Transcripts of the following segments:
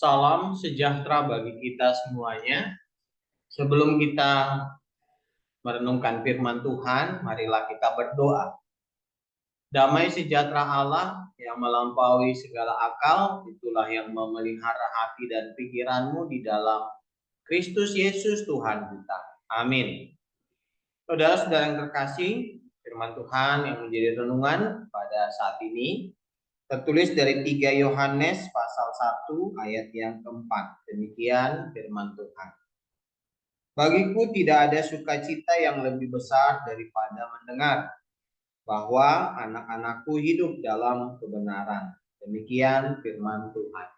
Salam sejahtera bagi kita semuanya. Sebelum kita merenungkan firman Tuhan, marilah kita berdoa. Damai sejahtera Allah yang melampaui segala akal, itulah yang memelihara hati dan pikiranmu di dalam Kristus Yesus Tuhan kita. Amin. Saudara-saudara yang terkasih, firman Tuhan yang menjadi renungan pada saat ini tertulis dari 3 Yohanes pasal 1 ayat yang keempat. Demikian firman Tuhan. Bagiku tidak ada sukacita yang lebih besar daripada mendengar bahwa anak-anakku hidup dalam kebenaran. Demikian firman Tuhan.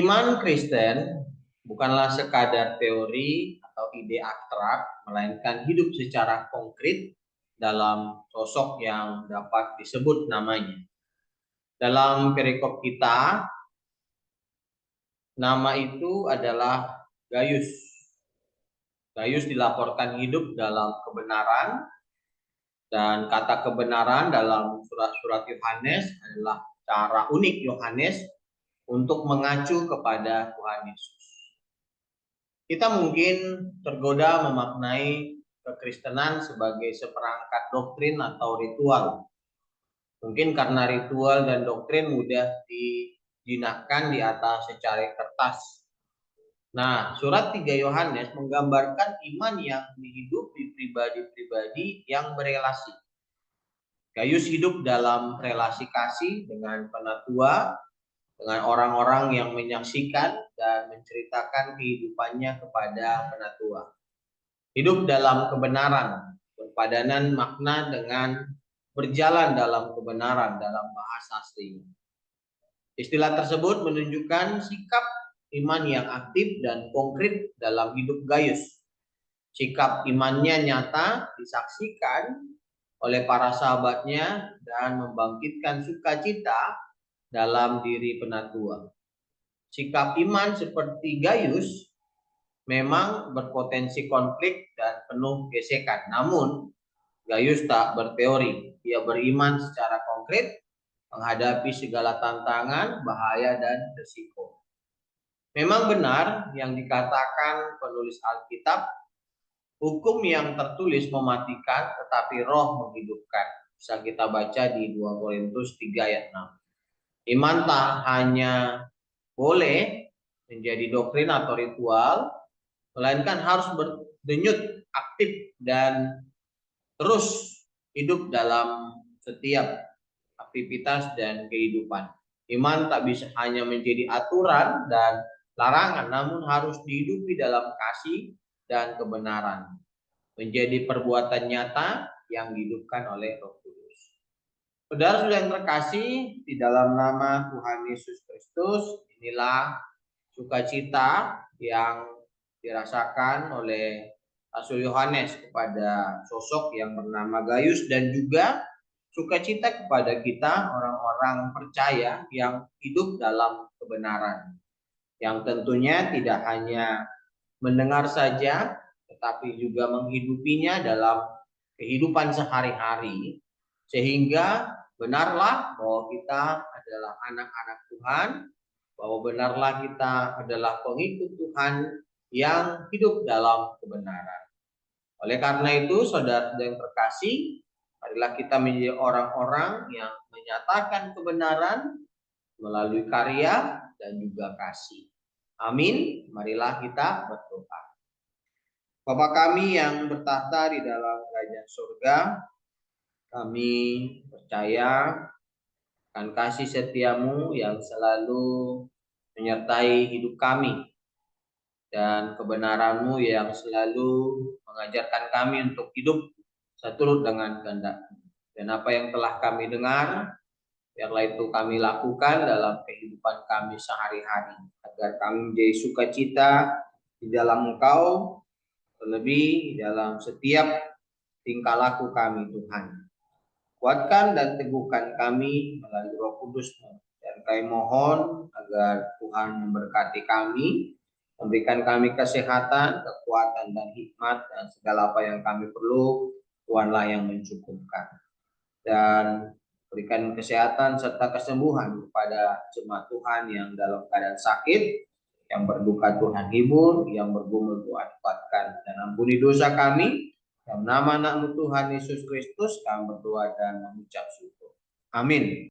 Iman Kristen bukanlah sekadar teori atau ide abstrak, melainkan hidup secara konkret dalam sosok yang dapat disebut namanya. Dalam perikop kita, nama itu adalah Gaius. Gaius dilaporkan hidup dalam kebenaran, dan kata kebenaran dalam surat-surat Yohanes adalah cara unik Yohanes untuk mengacu kepada Tuhan Yesus. Kita mungkin tergoda memaknai kekristenan sebagai seperangkat doktrin atau ritual. Mungkin karena ritual dan doktrin mudah dijinakkan di atas secari kertas. Nah, surat 3 Yohanes menggambarkan iman yang dihidupi pribadi-pribadi yang berelasi. Gaius hidup dalam relasi kasih dengan penatua, dengan orang-orang yang menyaksikan dan menceritakan kehidupannya kepada penatua. Hidup dalam kebenaran, berpadanan makna dengan berjalan dalam kebenaran dalam bahasa aslinya. Istilah tersebut menunjukkan sikap iman yang aktif dan konkret dalam hidup Gaius. Sikap imannya nyata disaksikan oleh para sahabatnya dan membangkitkan sukacita dalam diri penatua. Sikap iman seperti Gaius memang berpotensi konflik dan penuh gesekan. Namun, Gaius tak berteori. Dia beriman secara konkret menghadapi segala tantangan, bahaya, dan risiko. Memang benar yang dikatakan penulis Alkitab, hukum yang tertulis mematikan tetapi roh menghidupkan. Bisa kita baca di 2 Korintus 3 ayat 6. Iman tak hanya boleh menjadi doktrin atau ritual, melainkan harus berdenyut, aktif, dan terus hidup dalam setiap aktivitas dan kehidupan. Iman tak bisa hanya menjadi aturan dan larangan, namun harus dihidupi dalam kasih dan kebenaran. Menjadi perbuatan nyata yang dihidupkan oleh Roh Kudus. Saudara-saudara yang terkasih, di dalam nama Tuhan Yesus Kristus, inilah sukacita yang dirasakan oleh Rasul Yohanes kepada sosok yang bernama Gaius, dan juga sukacita kepada kita orang-orang percaya yang hidup dalam kebenaran, yang tentunya tidak hanya mendengar saja tetapi juga menghidupinya dalam kehidupan sehari-hari, sehingga benarlah bahwa kita adalah anak-anak Tuhan, bahwa benarlah kita adalah pengikut Tuhan yang hidup dalam kebenaran. Oleh karena itu, saudara yang terkasih, marilah kita menjadi orang-orang yang menyatakan kebenaran melalui karya dan juga kasih. Amin. Marilah kita berdoa. Bapa kami yang bertahta di dalam kerajaan surga, kami percaya akan kasih setiamu yang selalu menyertai hidup kami, dan kebenaranmu yang selalu mengajarkan kami untuk hidup seturut dengan kehendak. Dan apa yang telah kami dengar, biarlah itu kami lakukan dalam kehidupan kami sehari-hari, agar kami menjadi sukacita di dalam Engkau, terlebih dalam setiap tingkah laku kami, Tuhan. Kuatkan dan teguhkan kami melalui Roh Kudus-Mu. Dan kami mohon agar Tuhan memberkati kami, memberikan kami kesehatan, kekuatan, dan hikmat, dan segala apa yang kami perlu, Tuhanlah yang mencukupkan. Dan Berikan kesehatan serta kesembuhan kepada jemaat Tuhan yang dalam keadaan sakit, yang berduka Tuhan hibur, yang bergumul Tuhan kuatkan, dan ampuni dosa kami. Dalam nama anak-Mu Tuhan Yesus Kristus kami berdoa dan mengucap syukur. Amin.